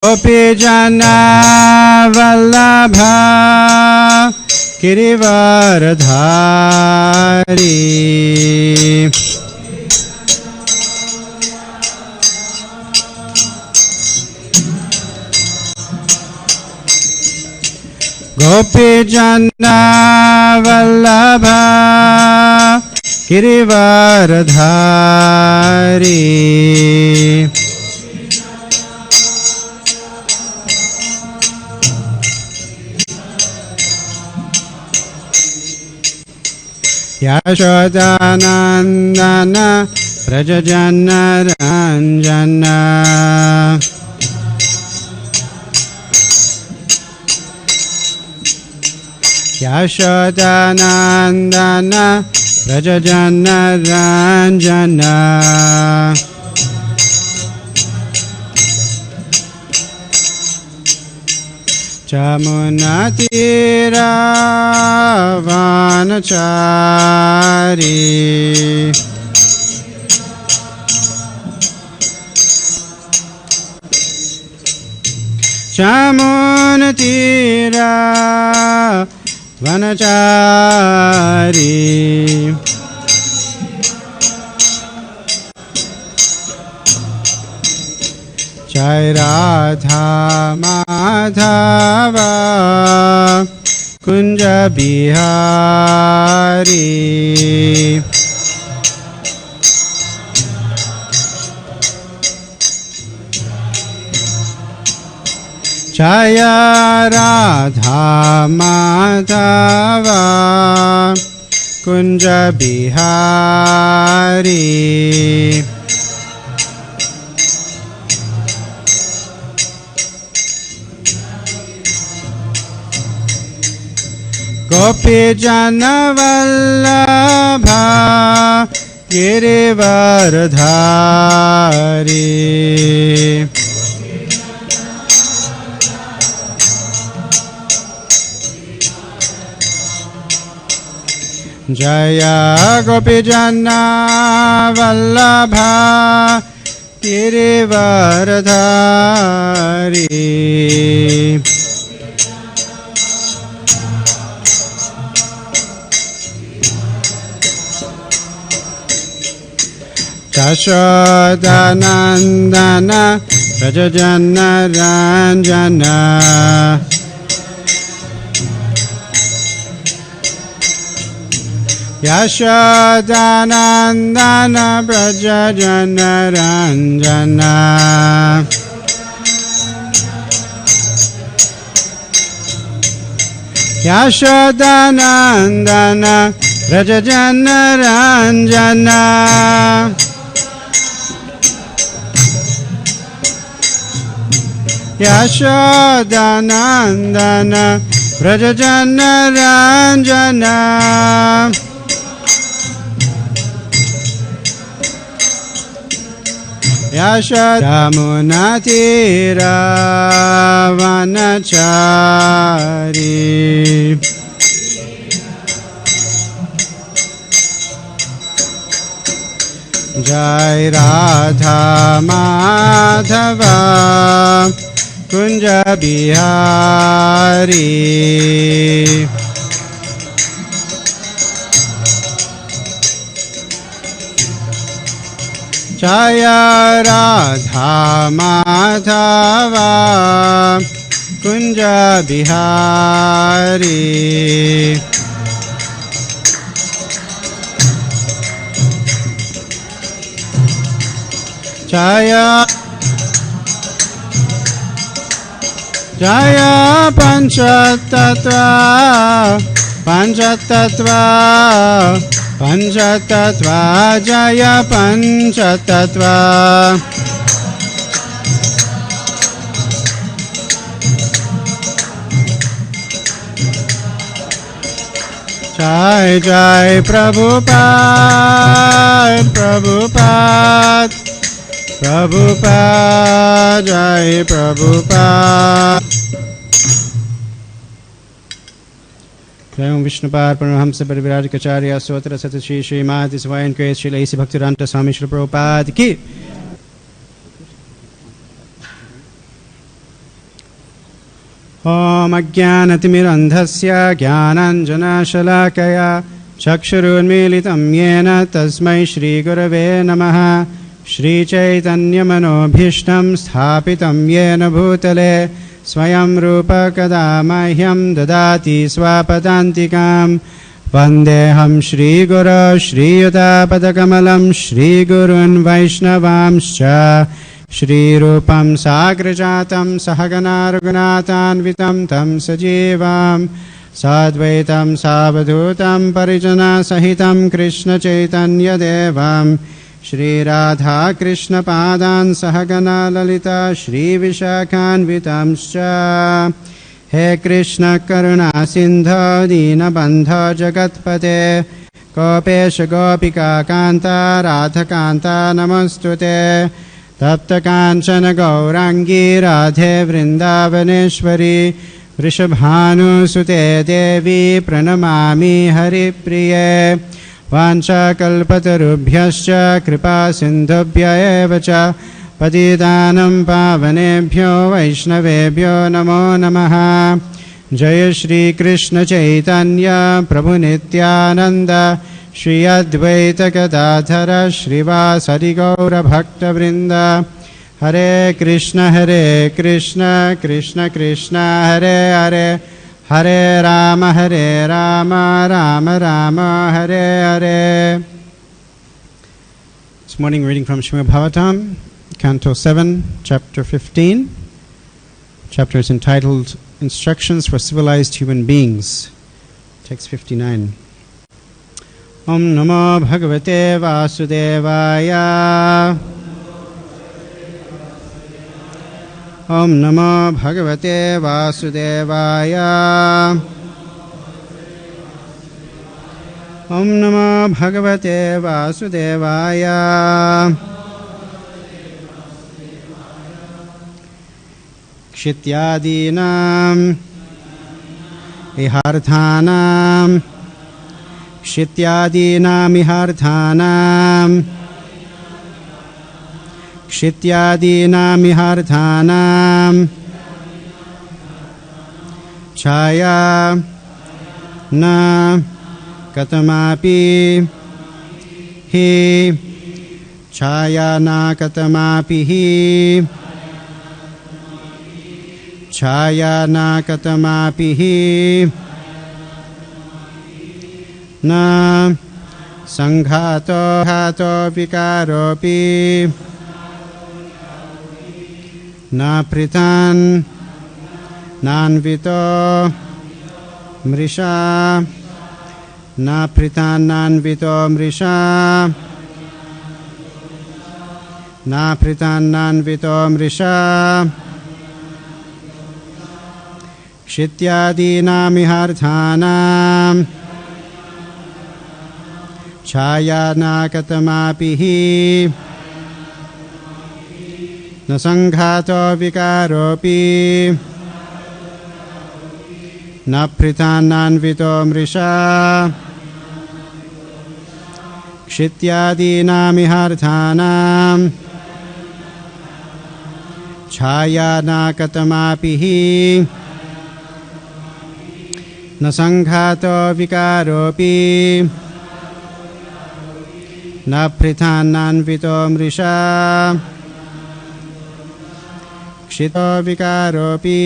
गोपीजना वल्लभा गिरिवरधारी गोपीजना वल्लभा गिरिवरधारी यशोदानन्दन व्रजजनरञ्जन यशोदानन्दन व्रजजनरञ्जन जमुनातीरावनचारी जमुनतीरावनचारी जय राधा माधव कुंज बिहारी जय राधा माधव कुंज बिहारी गोपीजन वल्लभा गिरिवरधारी जय गोपीजन वल्लभा गिरिवरधारी यशोदानन्दन व्रजजनरञ्जन यशोदानन्दन व्रजजनरञ्जन यशोदानन्दन व्रजजनरञ्जन यशोदानन्दन व्रजजनरञ्जन यशोदामुनातीरावनचारी जय राधा माधव कुंज बिहारी जय राधा माधव कुंज बिहारी जय जय पंचतत्व पंचतत्व पंचतत्व जय पंचतत्व जय जय प्रभुपाद प्रभुपाद प्रभुपाद जय प्रभुपाद। जय ओम विष्णुपाद परमहंस परिव्राजकाचार्य स्वतंत्र सत श्री श्रीमद स्वयं के श्री भक्तिवेदांत स्वामी श्री प्रभुपाद की। ॐ अज्ञानतिमिरन्धस्य ज्ञानाञ्जनशलाकया चक्षुरुन्मीलितं येन तस्मै श्रीगुरवे नमः। श्रीचैतन्यमनोभीष्टं स्थापितं येन भूतले स्वयं रूप कदा मह्यं ददाति स्वपदान्तिकां। वन्देऽहं श्रीगुरो श्रीयुतापदकमलं श्रीगुरून् वैष्णवांश्च श्रीरूपं साग्रजातं सहगना रघुनाथान्वितं तं सजीवं साद्वैतं सावधूतं परिजनसहितं कृष्णचैतन्यदेवं श्रीराधाकृष्णपादान् सहगना ललिता श्रीविशाखान्वितंश्च। हे कृष्ण करुणा सिन्धो दीनबन्धो जगत्पते गोपेश गोपिका कान्ता राधकान्ता नमोऽस्तुते। तप्तकाञ्चन गौराङ्गी राधे वृन्दावनेश्वरी वृषभानुसुते देवी प्रणमामि हरिप्रिये। वाञ्छाकल्पतरुभ्यश्च कृपा सिन्धुभ्य एव च पतितानं पावनेभ्यो वैष्णवेभ्यो नमो नमः। जय श्री कृष्ण चैतन्य प्रभु नित्यानंद श्री अद्वैत गदाधर श्रीवासरि गौर भक्तवृंद। हरे Krishna Krishna Krishna Hare Hare Hare Ram Ram Ram Hare Hare. This morning reading from Srimad Bhagavatam, Canto 7, Chapter 15. Chapter is entitled Instructions for Civilized Human Beings. Text 59. Om Namo Bhagavate Vasudevaya. Om Namo Bhagavate Vasudevaya. Om Namo Bhagavate Vasudevaya. Kshityadinam iharthanam Kshityadinam iharthanam Kshityadinam iharthanam Chaya na katamapi hi Chaya na katamapi hi Chaya na katamapi hi na sanghato hato vikaropi na pritan nanvito mrisha na pritan nanvito mrisha na pritan nanvito mrisha Kshityadinam iharthanam Chaya na katamapi hi na sanghato vikaropi na pritananvito mrisha Kshityadinam iharthanam Chaya na katamapi hi na sanghato vikaropi na pritananvito mrisha Kshito vikaropi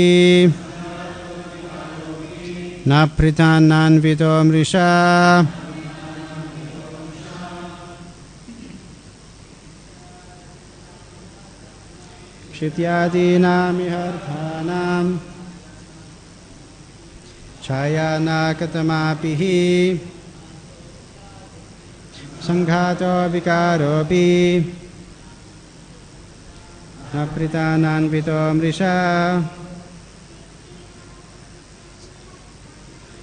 na pritananvito mrisha Kshityadinam iharthanam Chaya na katamapi hi Sanghato vikaropi na pritananvito mrisha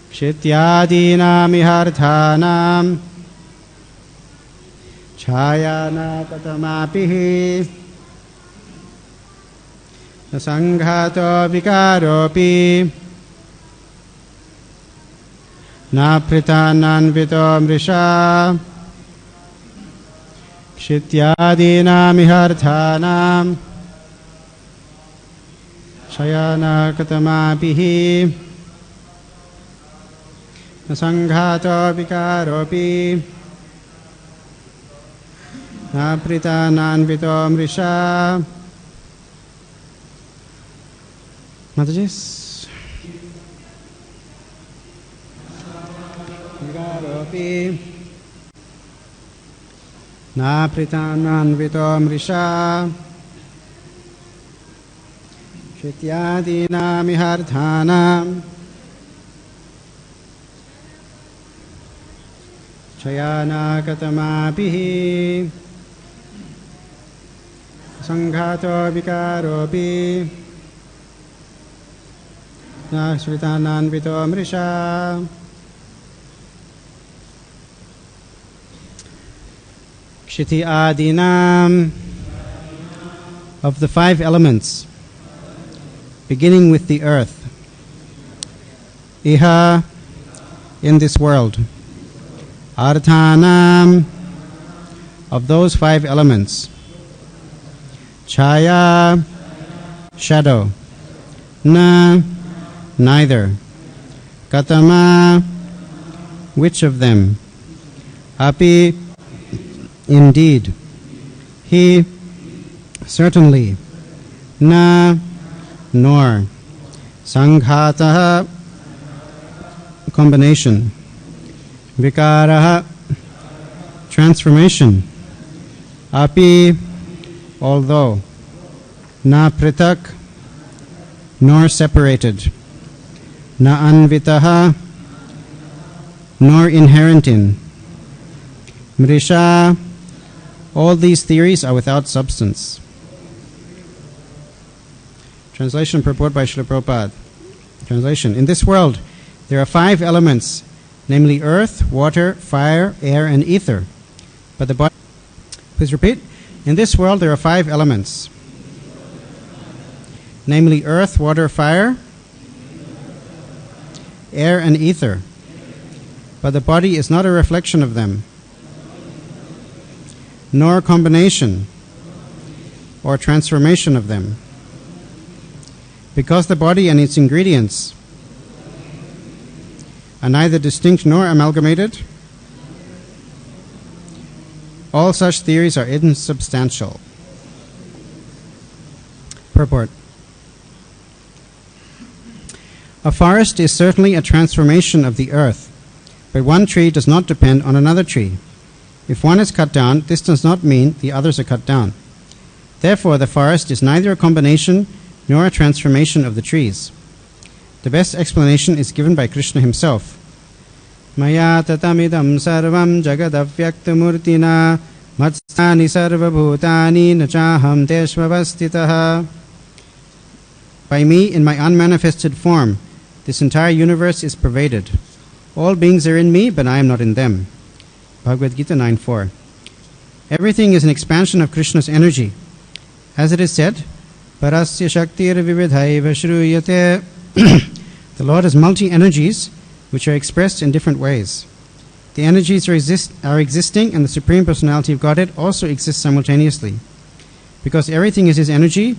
Kshityadinam iharthanam Chaya na katamapi hi na sanghato vikaropi na pritananvito mrisha Kshityadinam iharthanam Shayana katamapihi Sanghato vikaropi Naprita nanvito mrisha. Mataji. Vikaropi Naprita nanvito mrisha. Shityadina mihardhanam Chayana katamapihi Sanghato vikaropi Nasritananvito mrisha. Kshiti adinam, of the five elements, beginning with the earth. Iha, in this world. Ardhanam, of those five elements. Chaya, shadow. Na, neither. Katama, which of them? Api, indeed. He, certainly. Na, nor. Sanghataha, combination. Vikaraha, transformation. Api, although. Na pritak, nor separated. Na anvitaha, nor inherent in. Mrisha, all these theories are without substance. Translation and purport by Srila Prabhupada. Translation. In this world, there are five elements, namely earth, water, fire, air, and ether. But the body... Please repeat. In this world, there are five elements, namely earth, water, fire, air, and ether. But the body is not a reflection of them, nor a combination or transformation of them. Because the body and its ingredients are neither distinct nor amalgamated, all such theories are insubstantial. Purport. A forest is certainly a transformation of the earth, but one tree does not depend on another tree. If one is cut down, this does not mean the others are cut down. Therefore, the forest is neither a combination nor a transformation of the trees. The best explanation is given by Krishna himself. Maya tatamidam sarvam jagadavyaktamurtina matsani sarvabhutani nachaham teshvavastitaha. By me, in my unmanifested form, this entire universe is pervaded. All beings are in me, but I am not in them. Bhagavad Gita 9.4. Everything is an expansion of Krishna's energy. As it is said, Parasya Shaktir Vividhaiva Shruyate. The Lord has multi-energies which are expressed in different ways. The energies are existing, and the Supreme Personality of Godhead also exists simultaneously. Because everything is His energy,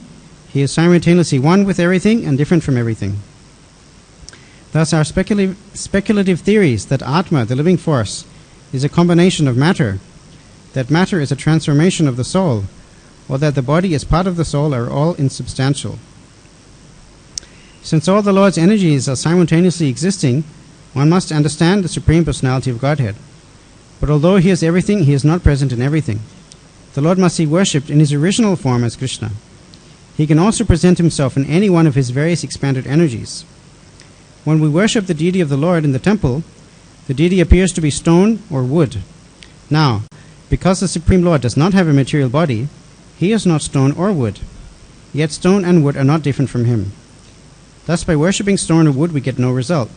He is simultaneously one with everything and different from everything. Thus our speculative theories that Atma, the living force, is a combination of matter, that matter is a transformation of the soul, or that the body is part of the soul are all insubstantial. Since all the Lord's energies are simultaneously existing, one must understand the Supreme Personality of Godhead. But although He is everything, He is not present in everything. The Lord must be worshipped in His original form as Krishna. He can also present Himself in any one of His various expanded energies. When we worship the deity of the Lord in the temple, the deity appears to be stone or wood. Now, because the Supreme Lord does not have a material body, He is not stone or wood. Yet stone and wood are not different from Him. Thus, by worshipping stone or wood, we get no result.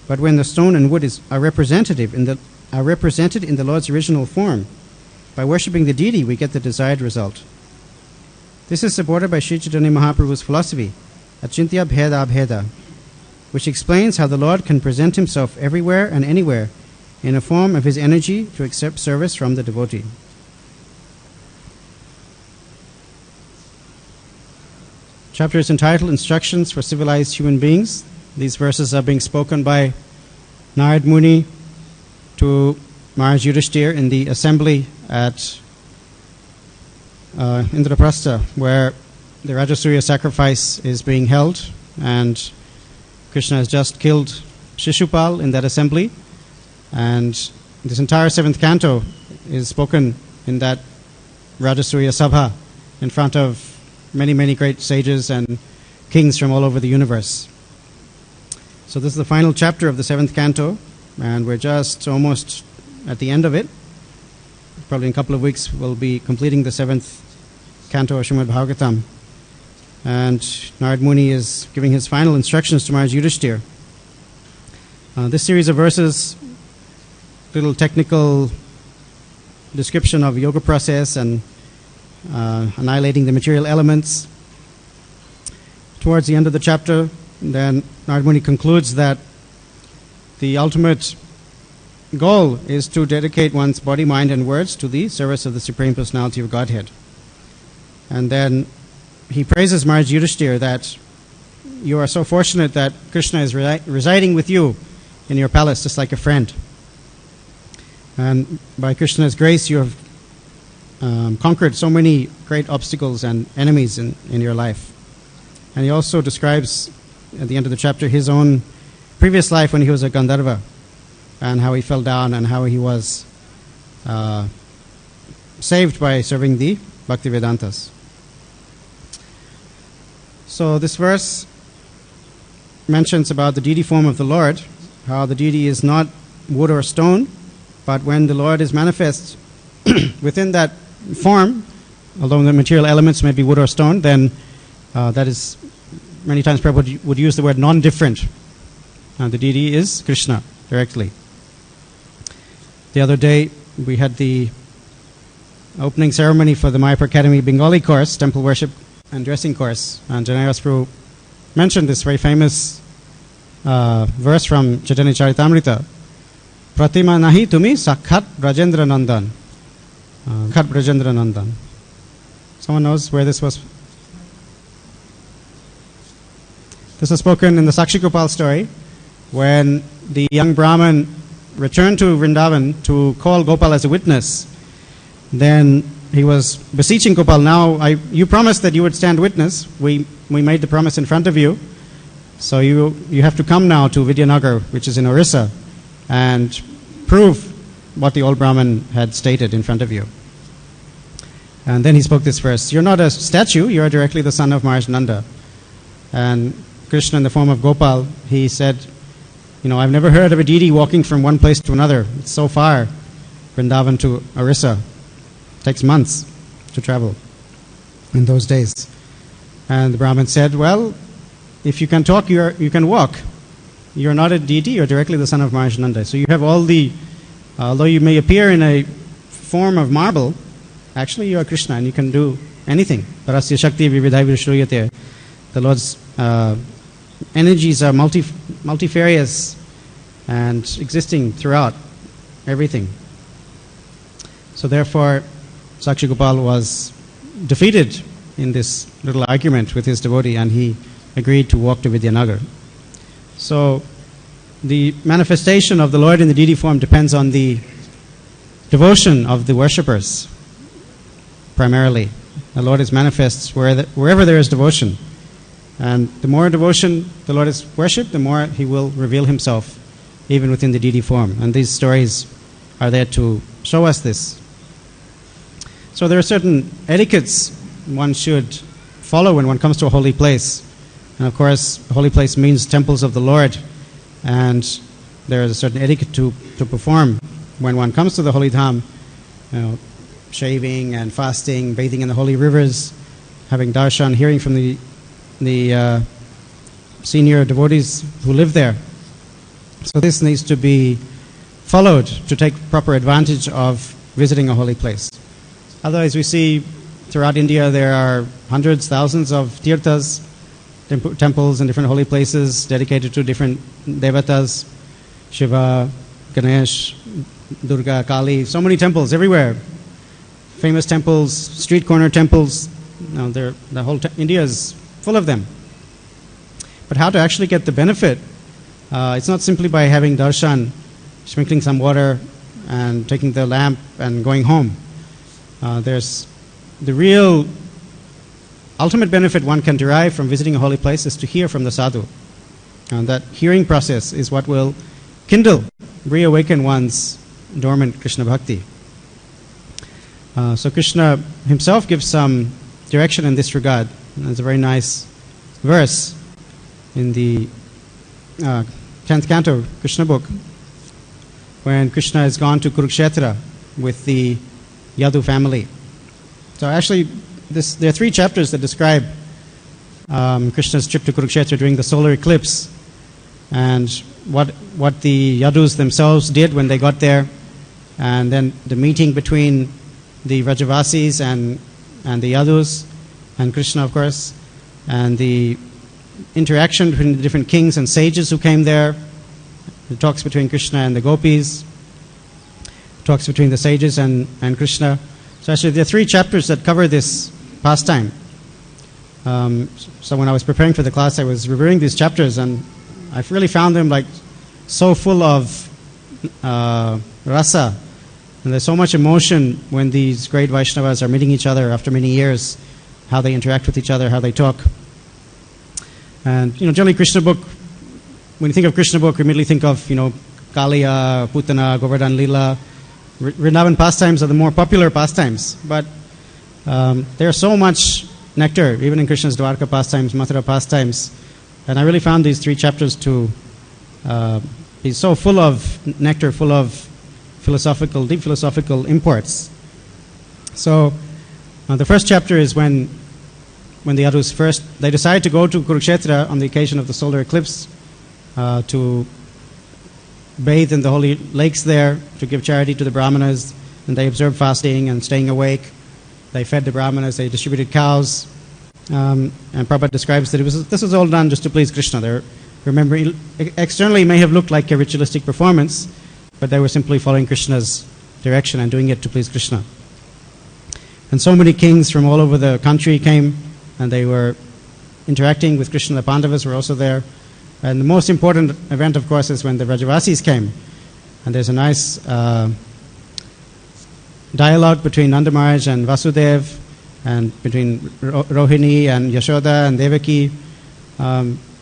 But when the stone and wood are represented in the Lord's original form, by worshipping the deity, we get the desired result. This is supported by Sri Chaitanya Mahaprabhu's philosophy, Achintya Bheda Bheda, which explains how the Lord can present Himself everywhere and anywhere in a form of His energy to accept service from the devotee. chapter is entitled Instructions for Civilized Human Beings. These verses are being spoken by Narad Muni to Maharaj Yudhishthir in the assembly at Indraprastha, where the Rajasuya sacrifice is being held, and Krishna has just killed Shishupal in that assembly, and this entire 7th canto is spoken in that Rajasuya Sabha in front of many great sages and kings from all over the universe. So this is the final chapter of the 7th canto, and we're just almost at the end of it. Probably in a couple of weeks we'll be completing the 7th canto of Srimad Bhagavatam. And Narad Muni is giving his final instructions to Maharaj Yudhishthir. This series of verses, little technical description of yoga process and annihilating the material elements. Towards the end of the chapter, then Narad Muni concludes that the ultimate goal is to dedicate one's body, mind, and words to the service of the Supreme Personality of Godhead. And then he praises Maharaj Yudhishthir that you are so fortunate that Krishna is residing with you in your palace, just like a friend. And by Krishna's grace, you have conquered so many great obstacles and enemies in your life. And he also describes, at the end of the chapter, his own previous life when he was a Gandharva, and how he fell down and how he was saved by serving the Bhaktivedantas. So this verse mentions about the deity form of the Lord, how the deity is not wood or stone, but when the Lord is manifest within that form, although the material elements may be wood or stone, then that is, many times Prabhupada would use the word non-different. The deity is Krishna directly. The other day we had the opening ceremony for the Mayapur Academy Bengali course, temple worship and dressing course, and Janayas Prabhu mentioned this very famous verse from Chaitanya Charitamrita. Pratima nahi tumi sakhat Rajendra Nandan. Sakhat Rajendra Nandan. Someone knows where this was? This was spoken in the Sakshi Gopal story, when the young Brahman returned to Vrindavan to call Gopal as a witness. Then he was beseeching Gopal, now you promised that you would stand witness. We made the promise in front of you. So you have to come now to Vidyanagar, which is in Orissa, and prove what the old Brahman had stated in front of you. And then he spoke this verse. You're not a statue, you are directly the son of Maharaj Nanda. And Krishna, in the form of Gopal, he said, I've never heard of a deity walking from one place to another. It's so far, Vrindavan to Orissa. It takes months to travel in those days. And the Brahmin said, well, if you can talk, you can walk. You're not a deity, you're directly the son of Maharaj Nanda. So you have all the, although you may appear in a form of marble, actually you are Krishna and you can do anything. Parasya Shakti Vividhai Vishruyate. The Lord's energies are multifarious and existing throughout everything. So therefore, Sakshi Gopal was defeated in this little argument with his devotee, and he agreed to walk to Vidyanagar. So the manifestation of the Lord in the deity form depends on the devotion of the worshippers, primarily. The Lord is manifest wherever there is devotion. And the more devotion the Lord is worshipped, the more He will reveal Himself, even within the deity form. And these stories are there to show us this. So there are certain etiquettes one should follow when one comes to a holy place. And of course, a holy place means temples of the Lord. And there is a certain etiquette to perform when one comes to the holy dham. Shaving and fasting, bathing in the holy rivers, having darshan, hearing from the senior devotees who live there. So this needs to be followed to take proper advantage of visiting a holy place. Otherwise, we see throughout India there are hundreds, thousands of tirthas, temples and different holy places dedicated to different devatas, Shiva, Ganesh, Durga, Kali, so many temples everywhere. Famous temples, street corner temples. The whole India is full of them. But how to actually get the benefit? It's not simply by having darshan, sprinkling some water and taking the lamp and going home. There's the real ultimate benefit one can derive from visiting a holy place is to hear from the sadhu. And that hearing process is what will kindle, reawaken one's dormant Krishna bhakti. So Krishna himself gives some direction in this regard. There's a very nice verse in the 10th canto, Krishna book, when Krishna has gone to Kurukshetra with the Yadu family. So actually, there are 3 chapters that describe Krishna's trip to Kurukshetra during the solar eclipse, and what the Yadus themselves did when they got there, and then the meeting between the Vrajavasis and the Yadus, and Krishna, of course, and the interaction between the different kings and sages who came there, the talks between Krishna and the gopis, talks between the sages and Krishna. So actually there are 3 chapters that cover this pastime. So when I was preparing for the class, I was reviewing these chapters, and I really found them like so full of rasa, and there's so much emotion when these great Vaishnavas are meeting each other after many years, how they interact with each other, how they talk. And generally Krishna book, when you think of Krishna book, you immediately think of Kaliya, Putana, Govardhan Lila. Vrindavan pastimes are the more popular pastimes, but there's so much nectar, even in Krishna's Dwarka pastimes, Mathura pastimes, and I really found these 3 chapters to be so full of nectar, full of deep philosophical imports. So the first chapter is when the Yadus they decide to go to Kurukshetra on the occasion of the solar eclipse to bathe in the holy lakes there, to give charity to the Brahmanas, and they observed fasting and staying awake. They fed the Brahmanas, they distributed cows, and Prabhupada describes that this was all done just to please Krishna. Remember, externally it may have looked like a ritualistic performance, but they were simply following Krishna's direction and doing it to please Krishna. And so many kings from all over the country came, and they were interacting with Krishna. The Pandavas were also there. And the most important event, of course, is when the Vrajavasis came. And there's a nice dialogue between Nanda Maharaj and Vasudev, and between Rohini and Yashoda and Devaki.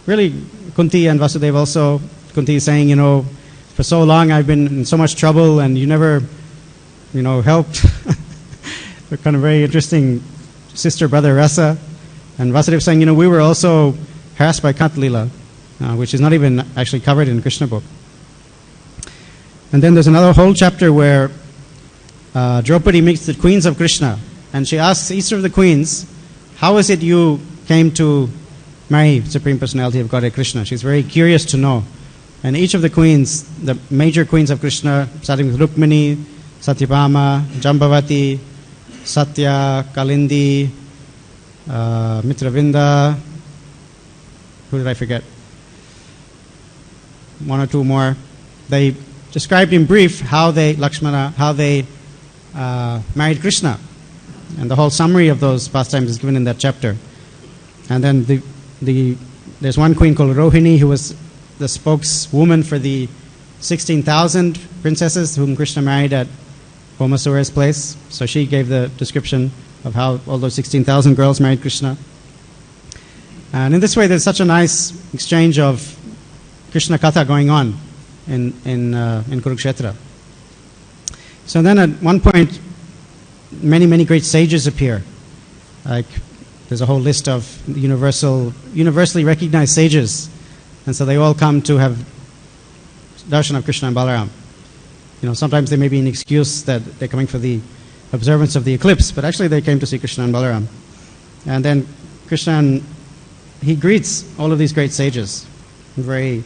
Really, Kunti and Vasudev also. Kunti is saying, for so long I've been in so much trouble, and you never, helped. A kind of very interesting sister-brother rasa. And Vasudev saying, we were also harassed by Kantalila, which is not even actually covered in Krishna book. And then there's another whole chapter where Draupadi meets the queens of Krishna, and she asks each of the queens, how is it you came to marry Supreme Personality of Godhead Krishna? She's very curious to know. And each of the queens, the major queens of Krishna, starting with Rukmini, Satyabhama, Jambavati, Satya, Kalindi, Mitravinda, who did I forget? 1 or 2 more. They described in brief how they married Krishna. And the whole summary of those pastimes is given in that chapter. And then there's one queen called Rohini, who was the spokeswoman for the 16,000 princesses whom Krishna married at Bhaumasura's place. So she gave the description of how all those 16,000 girls married Krishna. And in this way, there's such a nice exchange of Krishna Katha going on in Kurukshetra. So then at one point, many great sages appear. Like, there's a whole list of universally recognized sages. And so they all come to have darshan of Krishna and Balaram. Sometimes there may be an excuse that they're coming for the observance of the eclipse, but actually they came to see Krishna and Balaram. And then Krishna, he greets all of these great sages very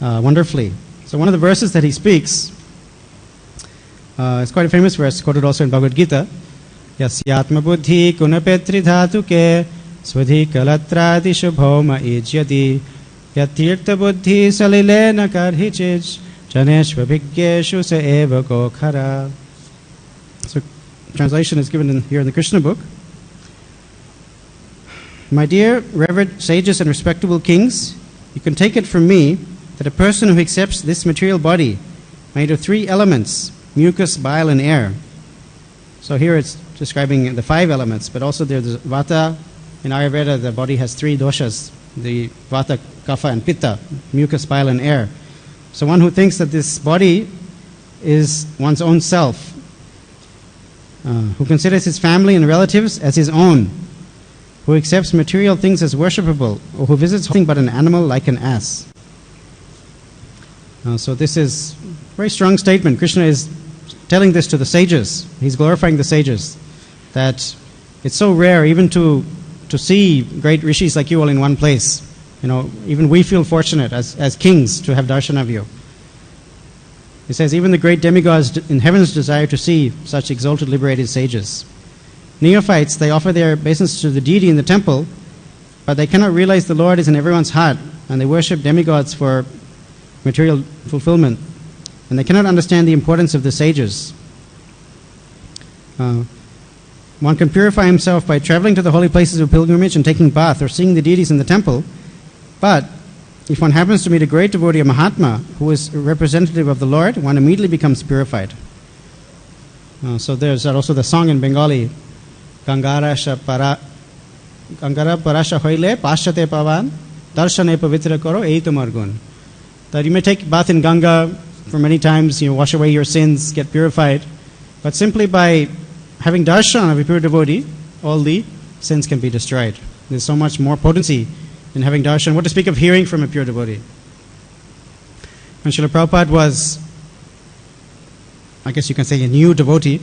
wonderfully. So one of the verses that he speaks, it's quite a famous verse, quoted also in Bhagavad Gita. Yasyatma buddhi kunapetri dhatuke swadhi kalatradi shubhoma ijyadi yatirtha buddhi salilena karhichij janeshva bhigyeshu se eva gokhara. So translation is given here in the Krishna book. My dear revered sages and respectable kings, you can take it from me that a person who accepts this material body made of 3 elements, mucus, bile, and air. So here it's describing the 5 elements, but also there's vata. In Ayurveda, the body has 3 doshas, the vata, kapha, and pitta, mucus, bile, and air. So one who thinks that this body is one's own self, who considers his family and relatives as his own, who accepts material things as worshipable, or who visits nothing but an animal like an ass. So this is a very strong statement. Krishna is telling this to the sages. He's glorifying the sages, that it's so rare even to see great rishis like you all in one place. Even we feel fortunate as kings to have darshan of you. He says, even the great demigods in heavens desire to see such exalted, liberated sages. Neophytes, they offer their obeisance to the deity in the temple, but they cannot realize the Lord is in everyone's heart, and they worship demigods for material fulfillment, and they cannot understand the importance of the sages. One can purify himself by traveling to the holy places of pilgrimage and taking bath or seeing the deities in the temple, but if one happens to meet a great devotee, a Mahatma, who is a representative of the Lord, one immediately becomes purified. So there's also the song in Bengali, Gangara parasha hoile paschate pavan darshane pavitra karo ei tomar gun. That you may take bath in Ganga for many times, wash away your sins, get purified, but simply by having darshan of a pure devotee, all the sins can be destroyed. There's so much more potency in having darshan. What to speak of hearing from a pure devotee? When Srila Prabhupada was, I guess you can say, a new devotee,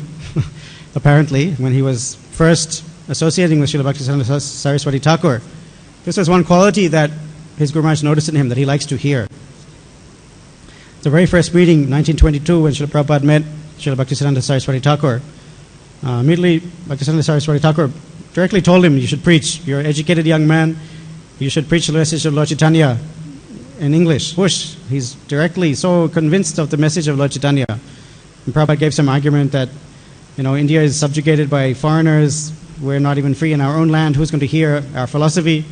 apparently, when he was first associating with Srila Bhaktisiddhanta Saraswati Thakur, this was one quality that his Guru Maharaj noticed in him, that he likes to hear. The very first meeting, 1922, when Srila Prabhupada met Srila Bhaktisiddhanta Saraswati Thakur, immediately Bhaktisiddhanta Saraswati Thakur directly told him, you should preach. You're an educated young man. You should preach the message of Lord Chaitanya in English. Push. He's directly so convinced of the message of Lord Chaitanya. And Prabhupada gave some argument that, India is subjugated by foreigners. We're not even free in our own land. Who's going to hear our philosophy?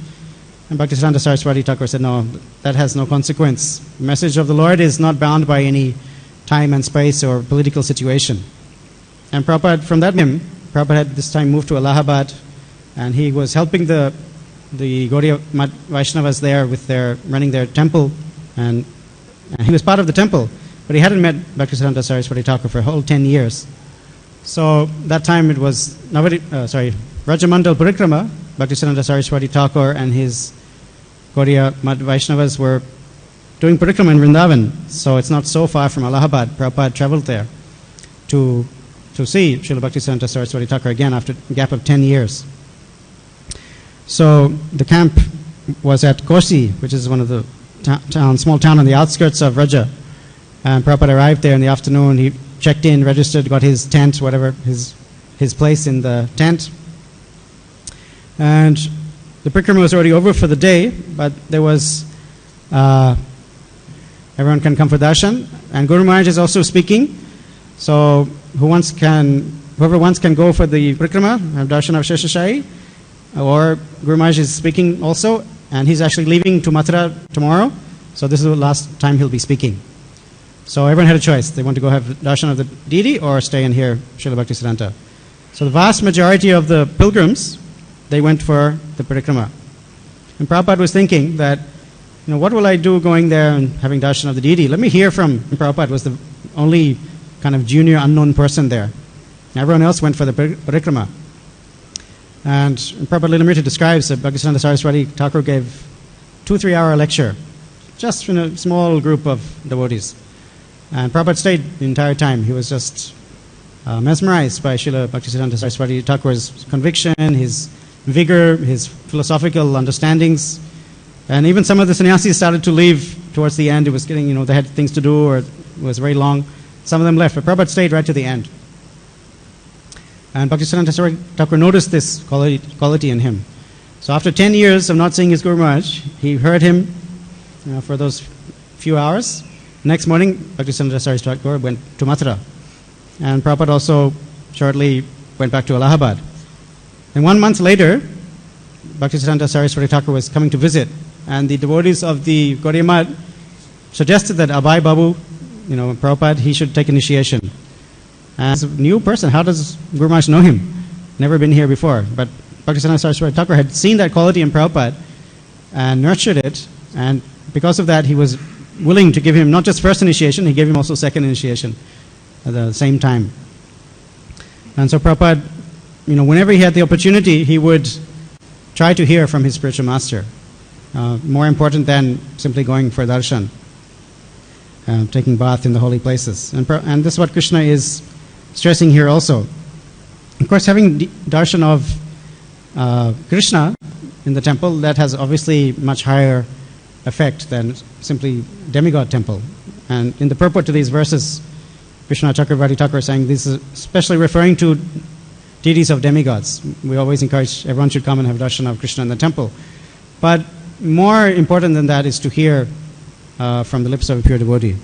And Bhaktisiddhanta Saraswati Thakur said, no, that has no consequence. The message of the Lord is not bound by any time and space or political situation. And Prabhupada, from that time, Prabhupada had this time moved to Allahabad, and he was helping the Gaudiya Vaishnavas there with running their temple, and he was part of the temple, but he hadn't met Bhaktisiddhanta Saraswati Thakur for a whole 10 years. So that time it was Rajamandal Parikrama. Bhaktisiddhanta Saraswati Thakur and his Gaudiya Vaishnavas were doing Parikrama in Vrindavan, so it's not so far from Allahabad. Prabhupada traveled there to see Srila Bhaktisiddhanta Saraswati Thakur again after a gap of 10 years. So the camp was at Kosi, which is one of the small town on the outskirts of Raja. And Prabhupada arrived there in the afternoon. He checked in, registered, got his tent, whatever, his place in the tent. And the Parikrama was already over for the day, but there was, everyone can come for darshan. And Guru Maharaj is also speaking. So whoever wants can go for the Parikrama, have darshan of Sheshashai. Or Guru Maharaj is speaking also, and he's actually leaving to Mathura tomorrow. So this is the last time he'll be speaking. So everyone had a choice. They want to go have darshan of the deity or stay and hear Srila Bhaktisiddhanta. So the vast majority of the pilgrims, they went for the Parikrama. And Prabhupada was thinking that, what will I do going there and having darshan of the deity? Let me hear from, and Prabhupada was the only kind of junior unknown person there. Everyone else went for the Parikrama. And Prabhupada Lilamrita describes that Bhaktisiddhanta Saraswati Thakur gave 2-3 hour lecture, just in a small group of devotees. And Prabhupada stayed the entire time. He was just mesmerized by Srila Bhaktisiddhanta Saraswati Thakur's conviction, his vigor, his philosophical understandings. And even some of the sannyasis started to leave towards the end. It was getting, they had things to do, or it was very long. Some of them left, but Prabhupada stayed right to the end. And Bhaktisiddhanta Saraswati Thakur noticed this quality in him. So after 10 years of not seeing his Guru Maharaj, he heard him for those few hours. Next morning, Bhaktisiddhanta Saraswati Thakur went to Mathura. And Prabhupada also shortly went back to Allahabad. And 1 month later, Bhaktisiddhanta Saraswati Thakur was coming to visit, and the devotees of the Gaudiya Math suggested that Abhay Babu, Prabhupada, he should take initiation. As a new person, how does Guru Maharaj know him? Never been here before. But Bhaktisiddhanta Saraswati Thakur had seen that quality in Prabhupada and nurtured it, and because of that he was willing to give him not just first initiation, he gave him also second initiation at the same time. And so Prabhupada, whenever he had the opportunity, he would try to hear from his spiritual master. More important than simply going for darshan, taking bath in the holy places. And this is what Krishna is stressing here also. Of course, having darshan of Krishna in the temple, that has obviously much higher effect than simply demigod temple. And in the purport to these verses, Krishna Chakravarti Thakur is saying this is especially referring to deities of demigods. We always encourage everyone should come and have darshan of Krishna in the temple. But more important than that is to hear from the lips of a pure devotee.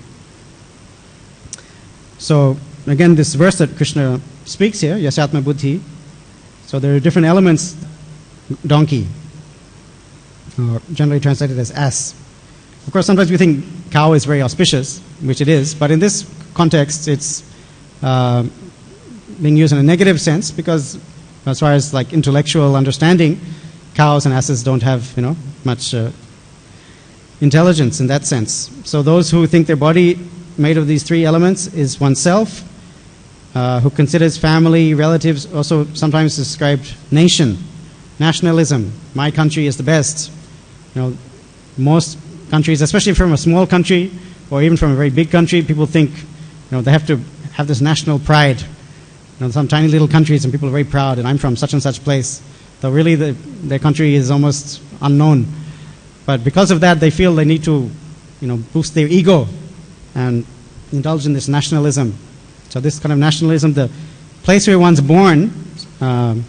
So again, this verse that Krishna speaks here, Yasyatma Buddhi, so there are different elements. Donkey, or generally translated as ass. Of course, sometimes we think cow is very auspicious, which it is, but in this context, it's being used in a negative sense, because as far as like intellectual understanding, cows and asses don't have much intelligence in that sense. So those who think their body made of these three elements is oneself, who considers family, relatives, also sometimes described nation, nationalism. My country is the best. Most countries, especially from a small country or even from a very big country, people think they have to have this national pride. Some tiny little countries and people are very proud, and I'm from such and such place. Though really their country is almost unknown. But because of that, they feel they need to boost their ego and indulge in this nationalism. So this kind of nationalism, the place where one's born, Bhoma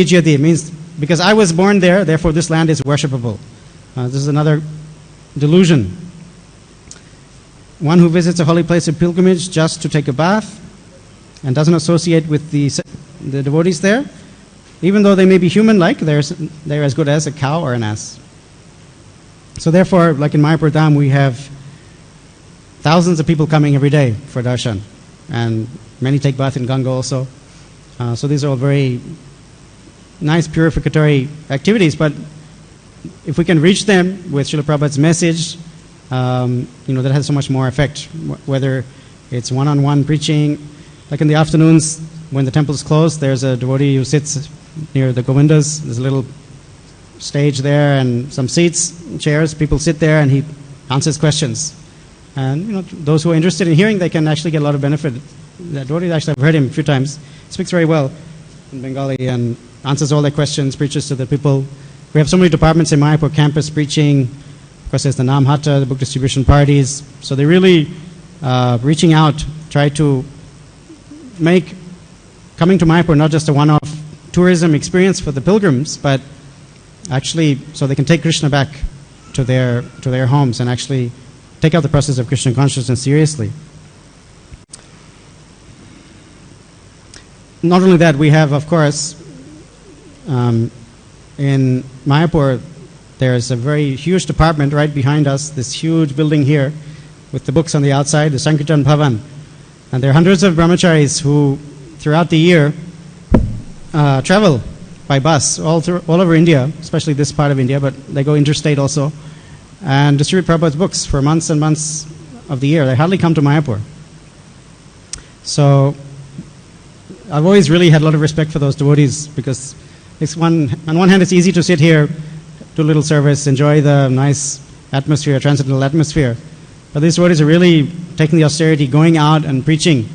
Ijyati means because I was born there, therefore this land is worshipable. This is another delusion. One who visits a holy place of pilgrimage just to take a bath and doesn't associate with the devotees there, even though they may be human-like, they're as good as a cow or an ass. So therefore, like in Mayapur Dham, we have thousands of people coming every day for darshan, and many take bath in Ganga also. So these are all very nice purificatory activities, but if we can reach them with Srila Prabhupada's message, that has so much more effect, whether it's one-on-one preaching. Like in the afternoons when the temple is closed, there's a devotee who sits near the Govindas. There's a little stage there and some seats, chairs. People sit there and he answers questions. And those who are interested in hearing, they can actually get a lot of benefit. The devotee, actually, I've heard him a few times. He speaks very well in Bengali and answers all their questions, preaches to the people. We have so many departments in Mayapur, campus preaching. Of course, there's the Nam Hatta, the book distribution parties. So they're really reaching out, try to make coming to Mayapur not just a one-off tourism experience for the pilgrims, but actually so they can take Krishna back to their homes and actually take out the process of Krishna consciousness seriously. Not only that, we have, of course, in Mayapur, there's a very huge department right behind us, this huge building here with the books on the outside, the Sankirtan Bhavan. And there are hundreds of brahmacharis who, throughout the year, travel by bus all over India, especially this part of India, but they go interstate also, and distribute Prabhupada's books for months and months of the year. They hardly come to Mayapur. So I've always really had a lot of respect for those devotees, because on one hand it's easy to sit here, do a little service, enjoy the nice atmosphere, transcendental atmosphere. But these devotees are really taking the austerity, going out and preaching,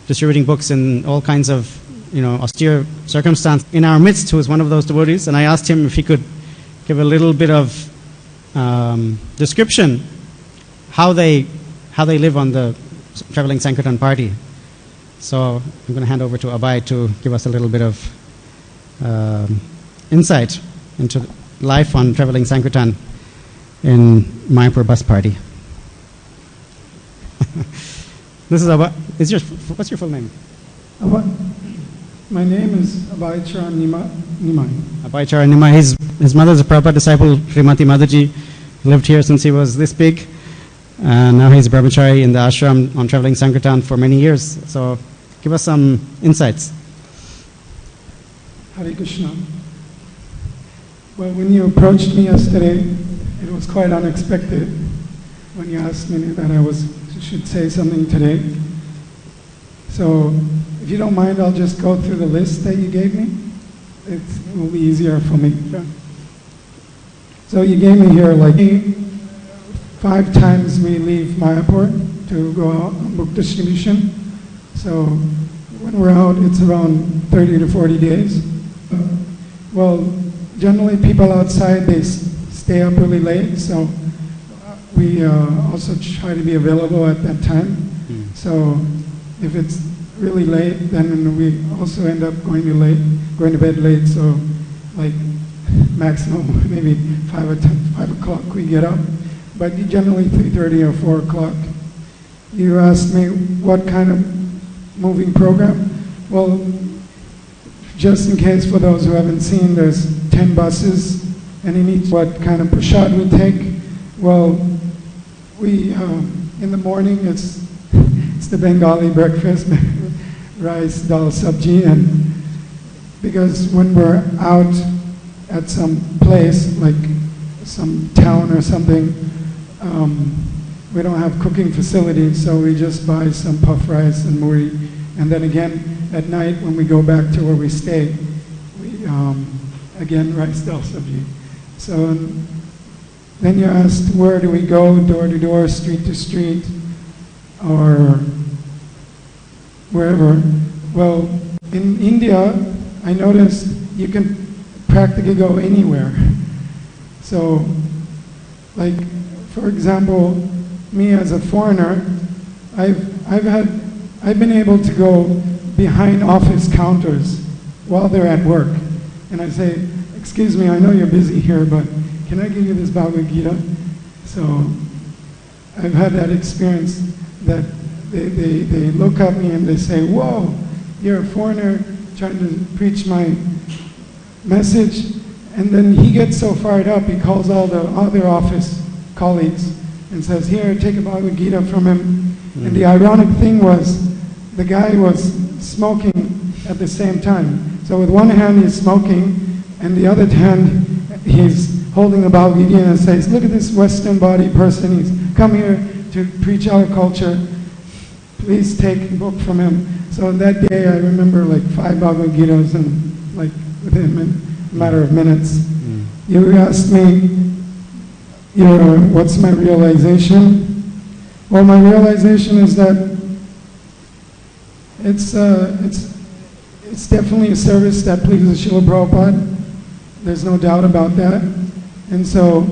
distributing books in all kinds of austere circumstance. In our midst, who was one of those devotees, and I asked him if he could give a little bit of description how they live on the traveling Sankirtan party. So I'm going to hand over to Abhay to give us a little bit of insight into life on traveling Sankirtan in Mayapur bus party. This is Abhay. What's your full name? Abhay. My name is Abhaichar Nimai. Abhaichar Nimai. His mother is a Prabhupada disciple, Srimati Mataji. He lived here since he was this big. Now he's a brahmachari in the ashram on traveling Sankirtan for many years. So give us some insights. Hare Krishna. Well, when you approached me yesterday, it was quite unexpected when you asked me that I should say something today. So if you don't mind, I'll just go through the list that you gave me. It will be easier for me. Sure. So you gave me here like 5 times we leave Mayapur to go out on book distribution. So when we're out, it's around 30 to 40 days. Well, generally people outside, they stay up really late, so we also try to be available at that time. So if it's really late, then we also end up going to bed late, so like maximum maybe 5 o'clock we get up, but generally 3:30 or 4 o'clock. You asked me what kind of moving program. Well, just in case for those who haven't seen, there's 10 buses, and in each what kind of prasad we take. Well, we in the morning it's the Bengali breakfast, rice, dal, sabji, and because when we're out at some place, like some town or something, we don't have cooking facilities, so we just buy some puff rice and muri, and then again at night when we go back to where we stay, we again rice, dal, sabji. So then you asked where do we go, door to door, street to street, or wherever. Well, in India, I noticed you can practically go anywhere. So, like, for example, me as a foreigner, I've been able to go behind office counters while they're at work. And I say, excuse me, I know you're busy here, but can I give you this Bhagavad Gita? So I've had that experience that they look at me and they say, whoa, you're a foreigner trying to preach my message. And then he gets so fired up, he calls all the other office colleagues and says, here, take a Bhagavad Gita from him. Mm-hmm. And the ironic thing was, the guy was smoking at the same time. So with one hand he's smoking, and the other hand he's holding a Bhagavad Gita and says, look at this Western body person, he's come here to preach our culture. Please take a book from him. So that day I remember like 5 Bhagavad Gitas and like within a matter of minutes. You asked me, what's my realization? Well, my realization is that it's definitely a service that pleases Srila Prabhupada. There's no doubt about that. And so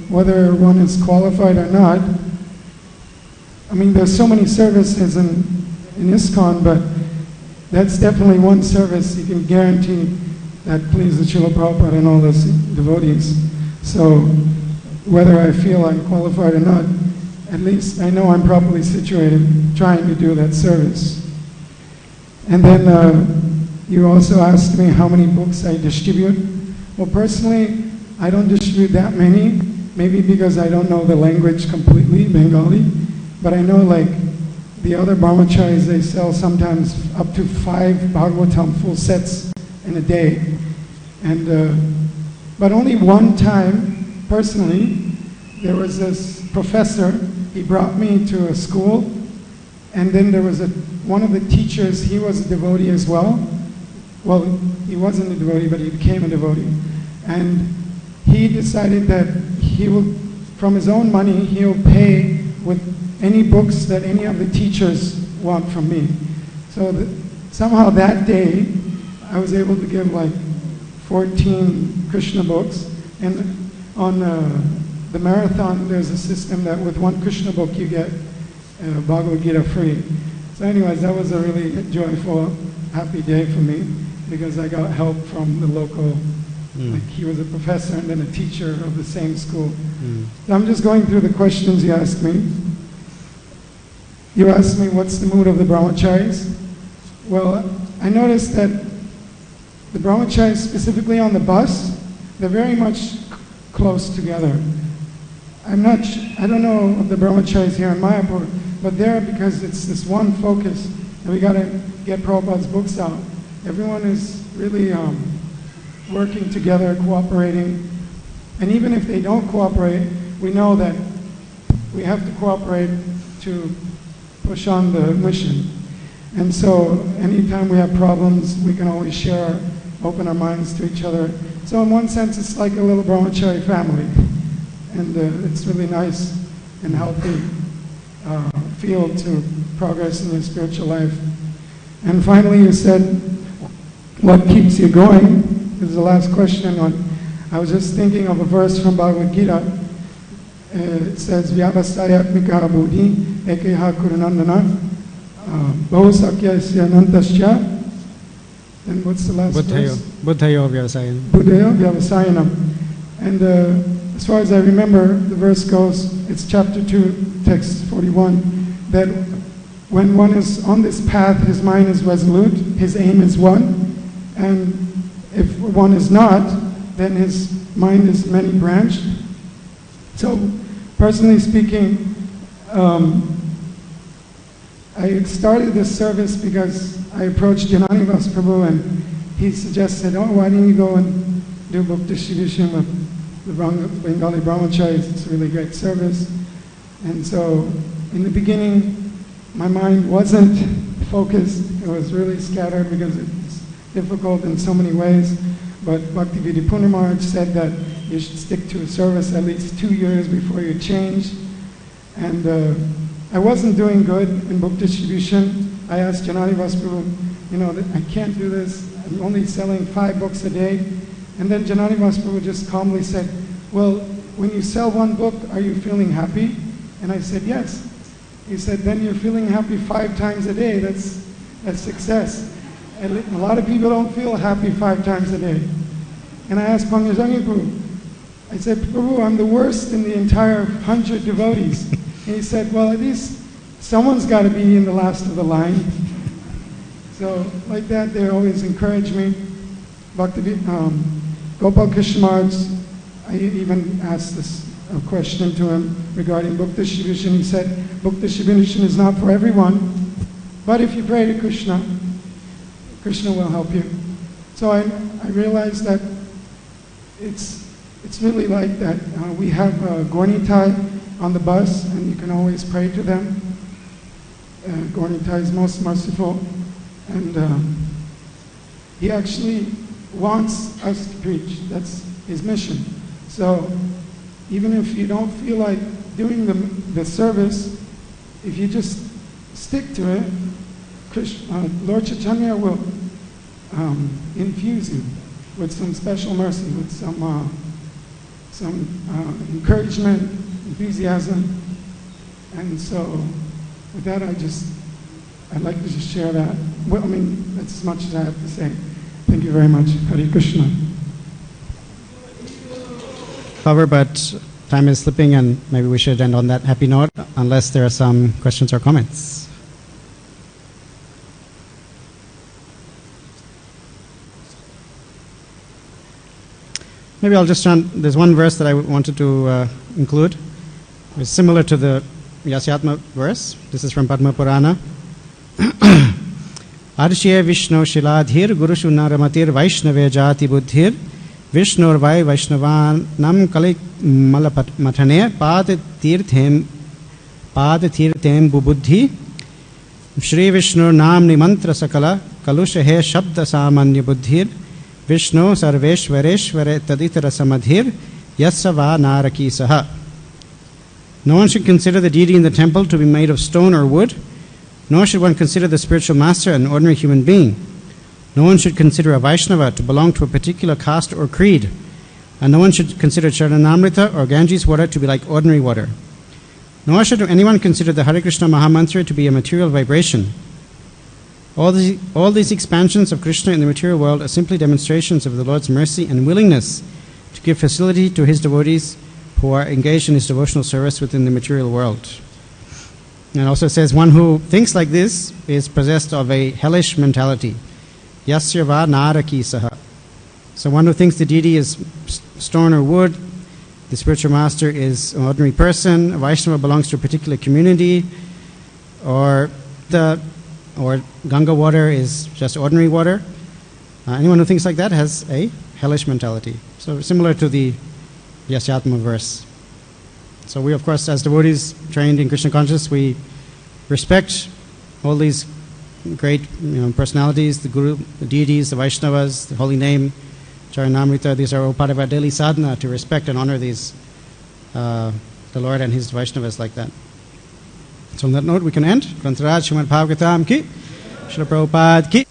whether one is qualified or not, I mean, there's so many services in Iskcon, but that's definitely one service you can guarantee that pleases Srila Prabhupada and all those devotees. So whether I feel I'm qualified or not, at least I know I'm properly situated trying to do that service. And then you also asked me how many books I distribute. Well, personally, I don't distribute that many, maybe because I don't know the language completely, Bengali, but I know like the other brahmacharis, they sell sometimes up to 5 Bhagavatam full sets in a day. And but only one time, personally, there was this professor, he brought me to a school, and then there was one of the teachers, he was a devotee as well. Well, he wasn't a devotee, but he became a devotee. And he decided that he will, from his own money, he'll pay with any books that any of the teachers want from me. So somehow that day, I was able to give like 14 Krishna books. And on the marathon, there's a system that with 1 Krishna book, you get Bhagavad Gita free. So anyways, that was a really joyful, happy day for me, because I got help from the local, like he was a professor and then a teacher of the same school. So I'm just going through the questions you asked me. You asked me what's the mood of the brahmacharis. Well, I noticed that the brahmacharis specifically on the bus, they're very much close together. I don't know of the brahmacharis here in Mayapur, but there, because it's this one focus, and we got to get Prabhupada's books out. Everyone is really working together, cooperating, and even if they don't cooperate, we know that we have to cooperate to push on the mission. And so anytime we have problems, we can always share, open our minds to each other. So in one sense, it's like a little brahmachari family. And it's really nice and healthy field to progress in your spiritual life. And finally, you said, what keeps you going? This is the last question. I was just thinking of a verse from Bhagavad Gita. It says, Vyavasayatmika buddhi ekeha kurunandana bahusakya anantasya. And what's the last verse? Buddhayo vyavasayanam. Buddhayo vyavasayanam. And as far as I remember, the verse goes, it's chapter 2, text 41, that when one is on this path, his mind is resolute, his aim is one, and if one is not, then his mind is many-branched. So, personally speaking, I started this service because I approached Jananivas Prabhu and he suggested, oh, why don't you go and do book distribution with the Bengali Brahmacharis? It's a really great service. And so, in the beginning, my mind wasn't focused. It was really scattered because it's difficult in so many ways. But Bhaktivedanta Maharaj said that you should stick to a service at least 2 years before you change. And I wasn't doing good in book distribution. I asked Jananivas Prabhu, I can't do this. I'm only selling 5 books a day. And then Jananivas Prabhu just calmly said, well, when you sell 1 book, are you feeling happy? And I said, yes. He said, then you're feeling happy 5 times a day. That's success. And a lot of people don't feel happy 5 times a day. And I asked Pangajangi Prabhu, I said, Prabhu, I'm the worst in the entire 100 devotees. And he said, well, at least someone's got to be in the last of the line. So like that, they always encourage me. Gopal Krishna Maharaj, I even asked this question to him regarding book distribution. He said, book distribution is not for everyone, but if you pray to Krishna, Krishna will help you. So I realized that it's really like that. We have Gaurnitai on the bus, and you can always pray to them. Gaurnitai is most merciful, and he actually wants us to preach. That's his mission. So even if you don't feel like doing the service, if you just stick to it, Lord Chaitanya will infuse you with some special mercy, with some encouragement, enthusiasm. And so with that, I'd like to just share that. Well, that's as much as I have to say. Thank you very much. Hare Krishna. Cover, but time is slipping and maybe we should end on that happy note unless there are some questions or comments. Maybe I'll just there's one verse that I wanted to include. It's similar to the Yasyatma verse. This is from Padma Purana. Arshye Vishnu Shiladhir Gurushu Naramatir Vaishnave Jati Buddhir Vishnur Vai Vaishnavanam Kalik Malapat Matane Pad Tirthem Bubuddhi Shri Vishnu Namni Mantra Sakala Kalusha He Shabda Samanya Buddhir Vishnu Sarveshwareshware Taditara Samadhir Yasava Naraki Saha. No one should consider the deity in the temple to be made of stone or wood, nor should one consider the spiritual master an ordinary human being. No one should consider a Vaishnava to belong to a particular caste or creed, and no one should consider Charanamrita or Ganges water to be like ordinary water. Nor should anyone consider the Hare Krishna Mahamantra to be a material vibration. All these expansions of Krishna in the material world are simply demonstrations of the Lord's mercy and willingness to give facility to His devotees who are engaged in His devotional service within the material world. And it also says, one who thinks like this is possessed of a hellish mentality. Yasya va naraki saha. So one who thinks the deity is stone or wood, the spiritual master is an ordinary person, a Vaishnava belongs to a particular community, or Ganga water is just ordinary water. Anyone who thinks like that has a hellish mentality. So similar to the Yasyatma verse. So we, of course, as devotees trained in Krishna consciousness, we respect all these great personalities, the Guru, the deities, the Vaishnavas, the holy name, Charanamrita. These are all part of our daily sadhana to respect and honor these, the Lord and His Vaishnavas like that. So on that note, we can end. Grantaraj Srimad Bhagavatam ki, Srila Prabhupada ki.